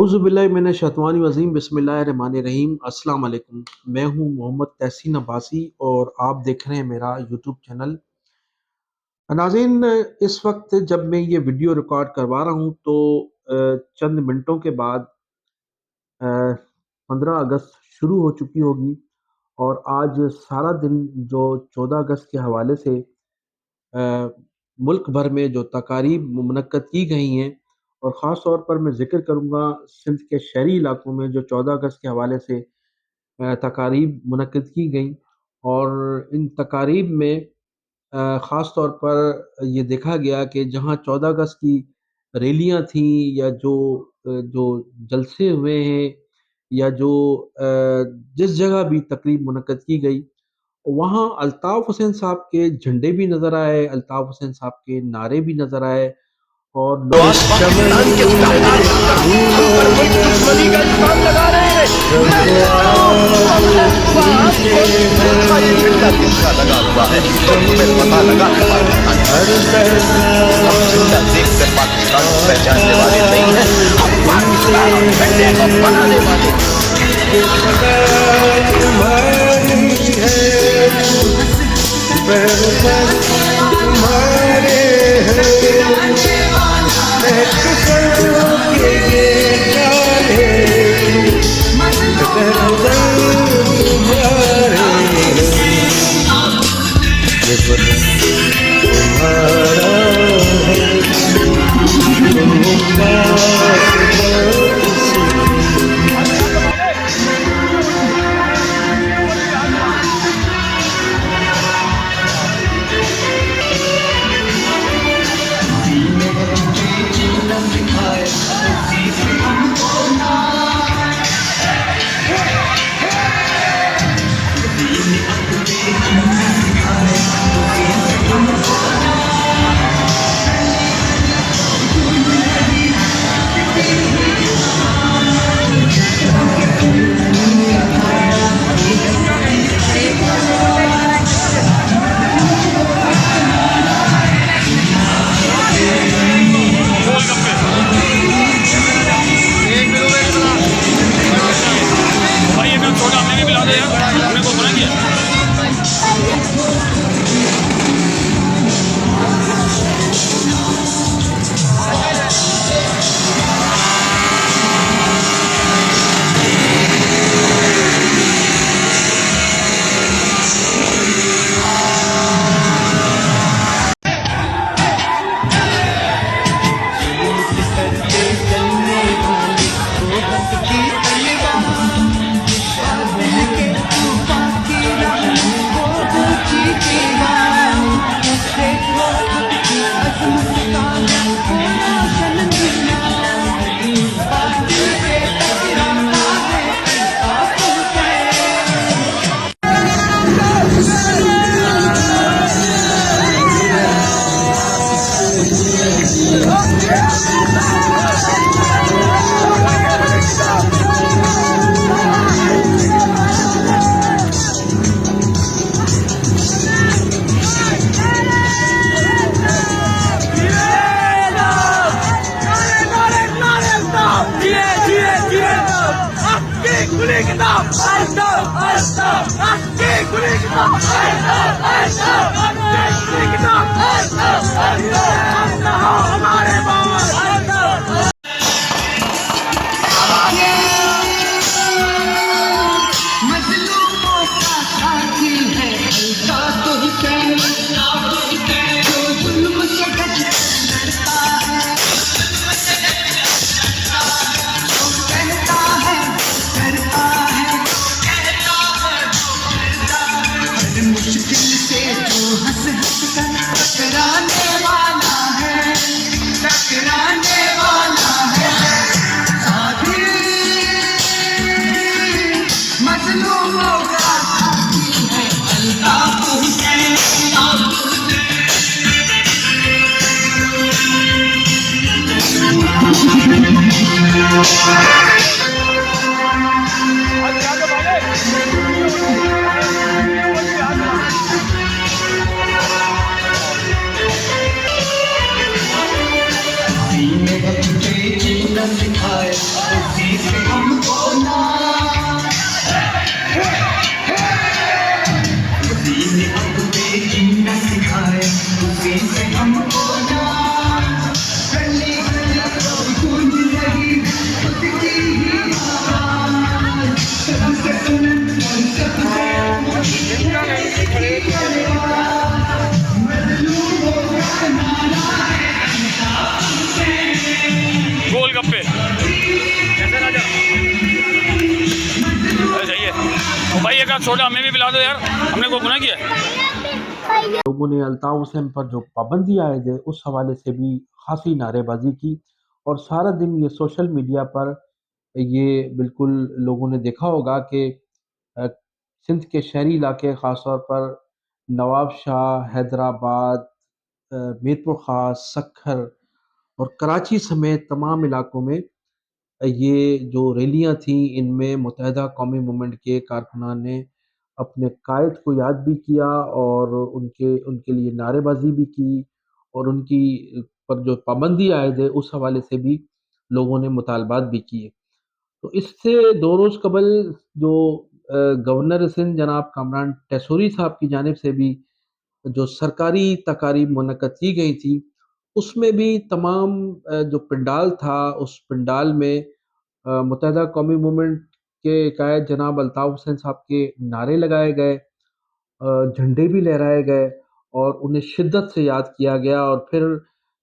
औज़ुबिल्लाहिमिनश्शैतानिर्रजीम बिस्मिल्लाहिर्रहमानिर्रहीम। अस्सलाम वालेकुम। मैं हूँ मोहम्मद तहसीन अब्बासी और आप देख रहे हैं मेरा यूट्यूब चैनल। नाज़रीन, इस वक्त जब मैं ये वीडियो रिकॉर्ड करवा रहा हूँ तो चंद मिनटों के बाद 15 अगस्त शुरू हो चुकी होगी और आज सारा दिन जो 14 अगस्त के हवाले से अ, मुल्क भर में जो तकारीब मुनक्कद की गई हैं और ख़ास तौर पर मैं ज़िक्र करूँगा सिंध के शहरी इलाकों में जो 14 अगस्त के हवाले से तकारीब मुनक्कद की गई और इन तकारीब में ख़ास तौर पर ये देखा गया कि जहाँ 14 अगस्त की रैलियाँ थीं या जो जलसे हुए हैं या जिस जगह भी तकरीब मुनक्कद की गई वहाँ अल्ताफ़ हुसैन साहब के झंडे भी नज़र आए, अल्ताफ़ हुसैन साहब के नारे भी नज़र आए और तो आज पाकिस्तान के तादाद हम पर मुल्क दुश्मनी का इल्जाम लगा रहे हैं। मैं कहता हूँ वहाँ का ये झंडा किसका लगा हुआ है तो तुम्हें पता लगा है पाकिस्तान हम झंडा देख कर पाकिस्तान को पहचानने वाले नहीं हैं, हम पाकिस्तान झंडे को बनाने वाले यार, छोटा हमें भी पिला दो यार, हमने कोई गुनाह किया है? लोगों ने अल्ताफ हुसैन पर जो पाबंदी आयद है उस हवाले से भी खासी नारेबाजी की, और सारा दिन ये सोशल मीडिया पर ये बिल्कुल लोगों ने देखा होगा कि अ, सिंध के शहरी इलाके ख़ास तौर पर नवाब शाह, हैदराबाद, मीरपुर ख़ास, सक्खर और कराची समेत तमाम इलाकों में ये जो रैलियाँ थीं, इनमें मुत्तहिदा कौमी मूवमेंट के कारकुनान ने अपने कायद को याद भी किया और उनके उनके लिए नारेबाजी भी की, और उनकी पर जो पाबंदी आयद है उस हवाले से भी लोगों ने मुतालबात भी किए। तो इससे 2 रोज़ कबल जो गवर्नर सिंध जनाब कामरान टेसोरी साहब की जानिब से भी जो सरकारी तकारीब मुनक्कद की गई थी, उसमें भी तमाम जो पंडाल था, उस पंडाल में मुत्तहिदा कौमी मूवमेंट के कायद जनाब अल्ताफ़ हुसैन साहब के नारे लगाए गए, झंडे भी लहराए गए और उन्हें शिद्दत से याद किया गया, और फिर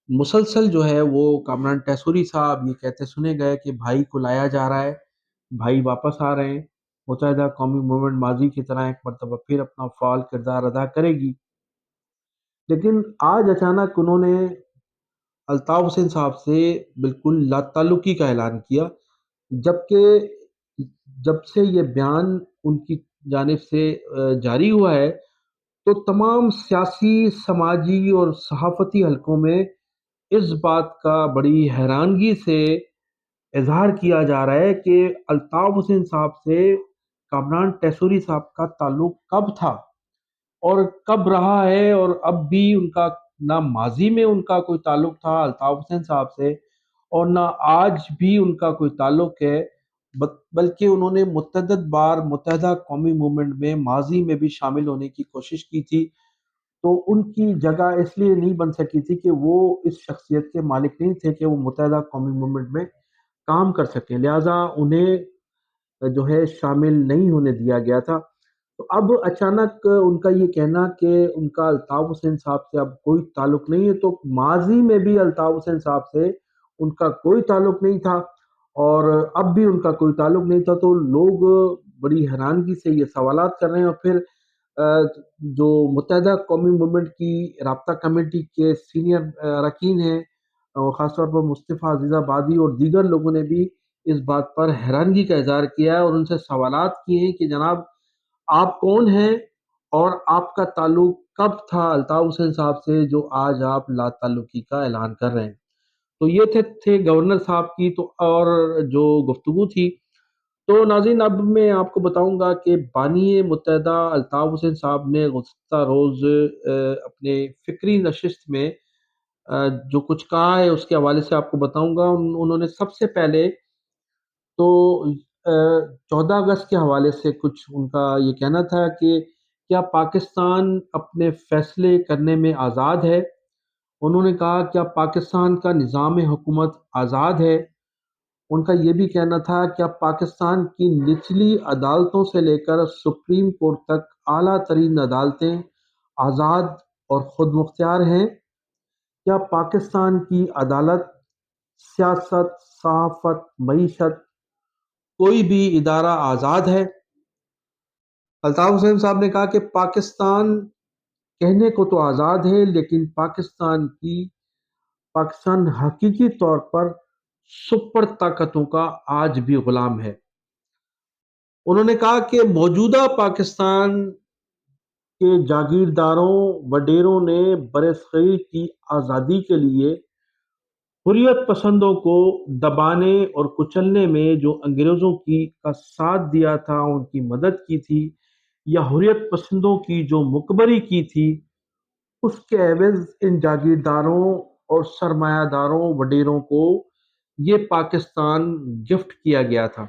मुसलसल जो है वो कामरान टेसोरी साहब ये कहते सुने गए कि भाई को लाया जा रहा है, भाई वापस आ रहे हैं, मुत्तहिदा कौमी मूवमेंट माज़ी की तरह एक मरतबा फिर अपना फ़ाल किरदार अदा करेगी। लेकिन आज अचानक उन्होंने अल्ताफ़ हुसैन साहब से बिल्कुल लाताल्लुकी का ऐलान किया, जबकि जब से ये बयान उनकी जानिब से जारी हुआ है, तो तमाम सियासी, समाजी और सहाफ़ती हलकों में इस बात का बड़ी हैरानगी से इज़हार किया जा रहा है कि अल्ताफ़ हुसैन साहब से कामरान टेसोरी साहब का ताल्लुक कब था और कब रहा है, और अब भी उनका ना माज़ी में उनका कोई ताल्लुक था अल्ताफ़ हुसैन साहब से, और ना आज भी उनका कोई ताल्लुक है, बल्कि उन्होंने मुतअद्दिद बार मुत्तहिदा कौमी मूवमेंट में माज़ी में भी शामिल होने की कोशिश की थी। तो उनकी जगह इसलिए नहीं बन सकी थी कि वो इस शख्सियत के मालिक नहीं थे कि वो मुत्तहिदा कौमी मूवमेंट में काम कर सकें, लिहाजा उन्हें जो है शामिल नहीं होने दिया गया था। तो अब अचानक उनका ये कहना कि उनका अल्ताफ़ हुसैन साहब से अब कोई ताल्लुक नहीं है, तो माज़ी में भी अल्ताफ़ हुसैन साहब से उनका कोई ताल्लुक नहीं था और अब भी उनका कोई ताल्लुक नहीं था, तो लोग बड़ी हैरानगी से ये सवालात कर रहे हैं। और फिर जो मुत्तहिदा कौमी मूवमेंट की राब्ता कमेटी के सीनियर अरकान हैं, और ख़ास तौर पर मुस्तफ़ा अज़ीज़ाबादी और दीगर लोगों ने भी इस बात पर हैरानगी का इज़हार किया है और उनसे सवालात किए हैं कि जनाब आप कौन हैं और आपका ताल्लुक कब था अल्ताफ़ हुसैन साहब से जो आज आप लाताल्लुकी का ऐलान कर रहे हैं। तो ये थे गवर्नर साहब की तो और जो गुफ्तगू थी। तो नाज़रीन, अब मैं आपको बताऊँगा कि बानी मुत्तहिदा अल्ताफ़ हुसैन साहब ने गुज़िश्ता रोज़ अपने फ़िक्री नशिस्त में जो कुछ कहा है उसके हवाले से आपको बताऊँगा। उन्होंने सबसे पहले तो 14 अगस्त के हवाले से कुछ उनका ये कहना था कि क्या पाकिस्तान अपने फ़ैसले करने में आज़ाद है? उन्होंने कहा क्या पाकिस्तान का निज़ाम हुकूमत आज़ाद है? उनका ये भी कहना था क्या पाकिस्तान की निचली अदालतों से लेकर सुप्रीम कोर्ट तक आला तरीन अदालतें आज़ाद और खुद मुख्तियार हैं? क्या पाकिस्तान की अदालत, सियासत, सहाफ़त, मईशत कोई भी इदारा आज़ाद है? अल्ताफ़ हुसैन साहब ने कहा कि पाकिस्तान कहने को तो आज़ाद है, लेकिन पाकिस्तान हकीकी तौर पर सुपर ताकतों का आज भी गुलाम है। उन्होंने कहा कि मौजूदा पाकिस्तान के जागीरदारों वडेरों ने बरसग़ीर की आज़ादी के लिए हुर्रियत पसंदों को दबाने और कुचलने में जो अंग्रेज़ों की का साथ दिया था, उनकी मदद की थी, या हुर्रियत पसंदों की जो मुकबरी की थी, उसके एवज़ इन जागीरदारों और सरमायादारों वडेरों को ये पाकिस्तान गिफ्ट किया गया था।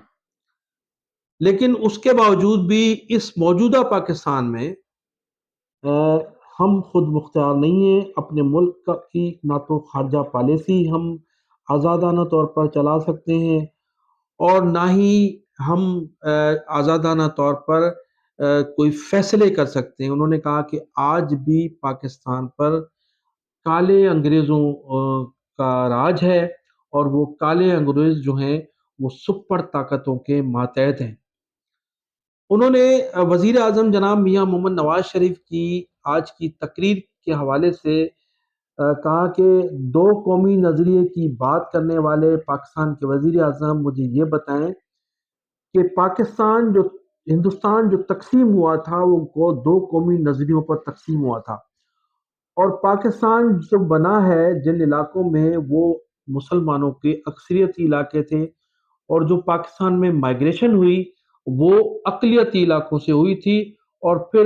लेकिन उसके बावजूद भी इस मौजूदा पाकिस्तान में अ, हम खुद मुख्तियार नहीं हैं, अपने मुल्क की ना तो खारजा पॉलिसी हम आज़ादाना तौर पर चला सकते हैं और ना ही हम आज़ादाना तौर पर कोई फ़ैसले कर सकते हैं। उन्होंने कहा कि आज भी पाकिस्तान पर काले अंग्रेज़ों का राज है और वो काले अंग्रेज़ जो हैं, वो सुपर ताकतों के मातहत हैं। انہوں نے وزیر اعظم جناب میاں محمد نواز شریف کی آج کی تقریر کے حوالے سے کہا کہ دو قومی نظریے کی بات کرنے والے پاکستان کے وزیر اعظم مجھے یہ بتائیں کہ پاکستان جو ہندوستان جو تقسیم ہوا تھا وہ دو قومی نظریوں پر تقسیم ہوا تھا، اور پاکستان جو بنا ہے جن علاقوں میں وہ مسلمانوں کے اکثریتی علاقے تھے، اور جو پاکستان میں مائگریشن ہوئی وہ اقلیتی علاقوں سے ہوئی تھی، اور پھر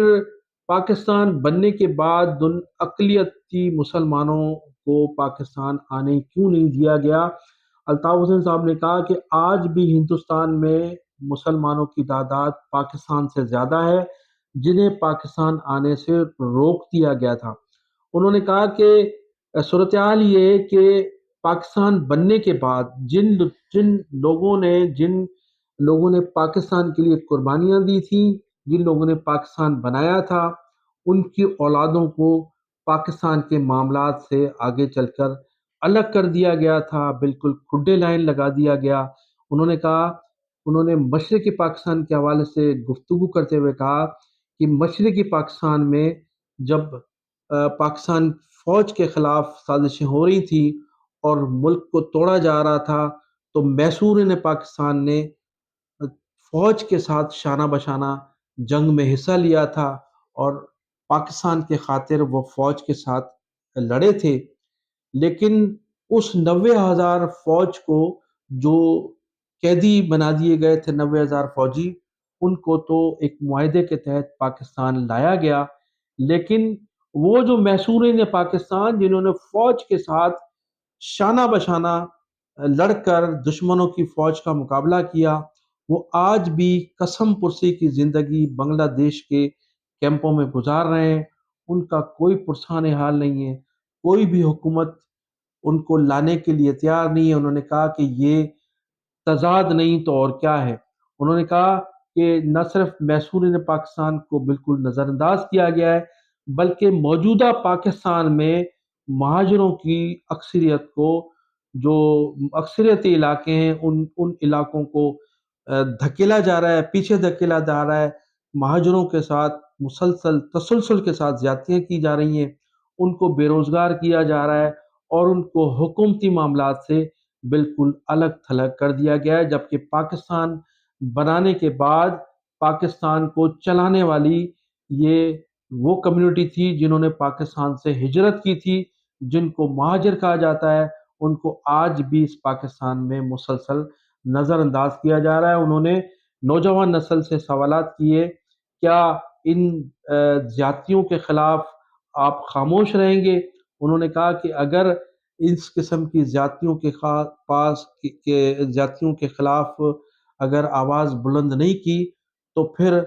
پاکستان بننے کے بعد ان اقلیتی مسلمانوں کو پاکستان آنے کیوں نہیں دیا گیا؟ الطاف حسین صاحب نے کہا کہ آج بھی ہندوستان میں مسلمانوں کی تعداد پاکستان سے زیادہ ہے جنہیں پاکستان آنے سے روک دیا گیا تھا۔ انہوں نے کہا کہ صورتحال یہ ہے کہ پاکستان بننے کے بعد جن لوگوں نے پاکستان کے لیے قربانیاں دی تھیں، جن لوگوں نے پاکستان بنایا تھا، ان کی اولادوں کو پاکستان کے معاملات سے آگے چل کر الگ کر دیا گیا تھا، بالکل کھڈے لائن لگا دیا گیا۔ انہوں نے کہا، انہوں نے مشرقی پاکستان کے حوالے سے گفتگو کرتے ہوئے کہا کہ مشرقی پاکستان میں جب پاکستان فوج کے خلاف سازشیں ہو رہی تھیں اور ملک کو توڑا جا رہا تھا، تو میسور نے پاکستان نے فوج کے ساتھ شانہ بشانہ جنگ میں حصہ لیا تھا، اور پاکستان کے خاطر وہ فوج کے ساتھ لڑے تھے۔ لیکن اس 90,000 فوج کو جو قیدی بنا دیے گئے تھے، 90,000 فوجی، ان کو تو ایک معاہدے کے تحت پاکستان لایا گیا، لیکن وہ جو محصورین پاکستان جنہوں نے فوج کے ساتھ شانہ بشانہ لڑ کر دشمنوں کی فوج کا مقابلہ کیا، وہ آج بھی قسم پرسی کی زندگی بنگلہ دیش کے کیمپوں میں گزار رہے ہیں۔ ان کا کوئی پرسان حال نہیں ہے، کوئی بھی حکومت ان کو لانے کے لیے تیار نہیں ہے۔ انہوں نے کہا کہ یہ تضاد نہیں تو اور کیا ہے۔ انہوں نے کہا کہ نہ صرف محصورین پاکستان کو بالکل نظر انداز کیا گیا ہے، بلکہ موجودہ پاکستان میں مہاجروں کی اکثریت کو، جو اکثریتی علاقے ہیں، ان علاقوں کو دھکیلا جا رہا ہے، پیچھے دھکیلا جا رہا ہے۔ مہاجروں کے ساتھ مسلسل تسلسل کے ساتھ زیادتیاں کی جا رہی ہیں، ان کو بے روزگار کیا جا رہا ہے، اور ان کو حکومتی معاملات سے بالکل الگ تھلگ کر دیا گیا ہے، جبکہ پاکستان بنانے کے بعد پاکستان کو چلانے والی یہ وہ کمیونٹی تھی جنہوں نے پاکستان سے ہجرت کی تھی، جن کو مہاجر کہا جاتا ہے، ان کو آج بھی اس پاکستان میں مسلسل نظر انداز کیا جا رہا ہے۔ انہوں نے نوجوان نسل سے سوالات کیے، کیا ان زیادتیوں کے خلاف آپ خاموش رہیں گے؟ انہوں نے کہا کہ اگر اس قسم کی زیادتیوں کے خلاف اگر آواز بلند نہیں کی تو پھر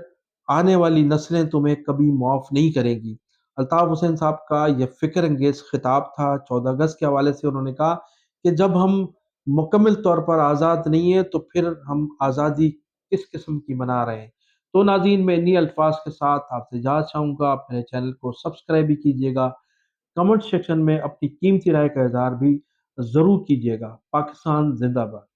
آنے والی نسلیں تمہیں کبھی معاف نہیں کریں گی۔ الطاف حسین صاحب کا یہ فکر انگیز خطاب تھا 14 اگست کے حوالے سے۔ انہوں نے کہا کہ جب ہم مکمل طور پر آزاد نہیں ہیں تو پھر ہم آزادی کس قسم کی منا رہے ہیں۔ تو ناظرین، میں انہی الفاظ کے ساتھ آپ سے اجازت چاہوں گا۔ آپ میرے چینل کو سبسکرائب بھی کیجیے گا، کمنٹ سیکشن میں اپنی قیمتی رائے کا اظہار بھی ضرور کیجیے گا۔ پاکستان زندہ باد۔